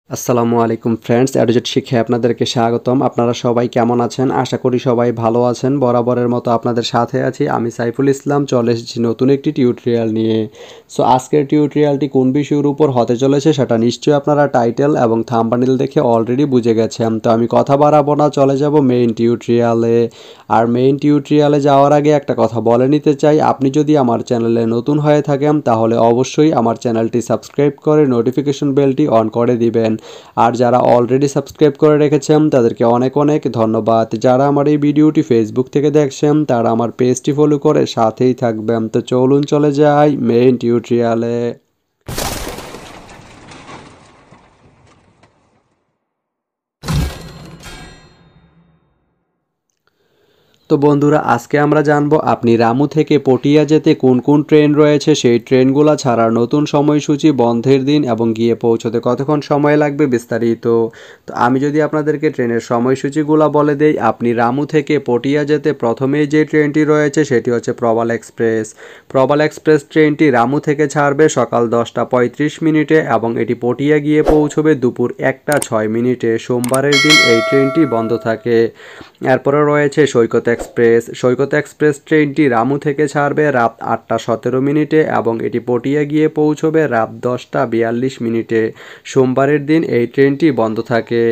আসসালামু আলাইকুম ফ্রেন্ডস, অ্যাডোজেট শিক্ষায় আপনাদেরকে স্বাগতম। আপনারা সবাই কেমন আছেন? আশা করি সবাই ভালো আছেন। বরাবরের মতো আপনাদের সাথে আছি আমি সাইফুল ইসলাম। চলে এসেছি নতুন একটি টিউটোরিয়াল নিয়ে। সো আজকের টিউটোরিয়ালটি কোন বিষয়ের উপর হতে চলেছে সেটা নিশ্চয়ই আপনারা টাইটেল এবং থাম্বনেল দেখে অলরেডি বুঝে গেছেন। তো আমি কথা বাড়াবো না, চলে যাব মেইন টিউটোরিয়ালে। আর মেইন টিউটোরিয়ালে যাওয়ার আগে একটা কথা বলে নিতে চাই, আপনি যদি আমার চ্যানেলে নতুন হয়ে থাকেন তাহলে অবশ্যই আমার চ্যানেলটি সাবস্ক্রাইব করে নোটিফিকেশন বেলটি অন করে দিবেন। আর যারা অলরেডি সাবস্ক্রাইব করে রেখেছেন তাদেরকে অনেক অনেক ধন্যবাদ। যারা আমার এই ভিডিওটি ফেসবুক থেকে দেখছেন তারা আমার পেজটি ফলো করে সাথেই থাকবেন। তো চলুন চলে যাই মেইন টিউটোরিয়ালে। তো বন্ধুরা, আজকে আমরা জানবো আপনি রামু থেকে পটিয়া যেতে কোন কোন ট্রেন রয়েছে, সেই ট্রেনগুলো ছাড়ার নতুন সময়সূচি, বন্ধের দিন এবং গিয়ে পৌঁছতে কতক্ষণ সময় লাগবে বিস্তারিত। তো আমি যদি আপনাদেরকে ট্রেনের সময়সূচিগুলো বলে দেই, আপনি রামু থেকে পটিয়া যেতে প্রথমেই যে ট্রেনটি রয়েছে সেটি হচ্ছে প্রবাল এক্সপ্রেস। প্রবাল এক্সপ্রেস ট্রেনটি রামু থেকে ছাড়বে সকাল 10:35 এবং এটি পটিয়া গিয়ে পৌঁছবে দুপুর 1:06। সোমবারের দিন এই ট্রেনটি বন্ধ থাকে। এরপরে রয়েছে সৈকত এক্সপ্রেস। সৈকত এক্সপ্রেস ট্রেনটি রামু থেকে ছাড়বে রাত 8:17 এবং এটি পটিয়া গিয়ে পৌঁছবে রাত 10:42। সোমবারের দিন এই ট্রেনটি বন্ধ থাকে।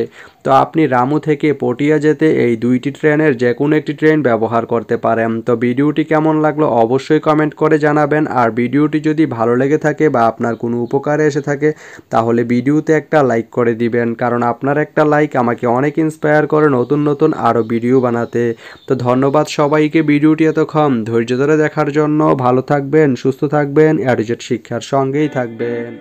তো আপনি রামু থেকে পটিয়া যেতে এই দুইটি ট্রেনের যে কোনো একটি ট্রেন ব্যবহার করতে পারেন। তো ভিডিওটি কেমন লাগলো অবশ্যই কমেন্ট করে জানাবেন। আর ভিডিওটি যদি ভালো লেগে থাকে বা আপনার কোনো উপকারে এসে থাকে তাহলে ভিডিওতে একটা লাইক করে দিবেন, কারণ আপনার একটা লাইক আমাকে অনেক ইন্সপায়ার করে নতুন নতুন আরও ভিডিও বানাতে। তো ধন্যবাদ সবাইকে ভিডিওটি এতক্ষণ ধৈর্য ধরে দেখার জন্য। ভালো থাকবেন, সুস্থ থাকবেন, অ্যাডোজেট শিক্ষার সঙ্গেই থাকবেন।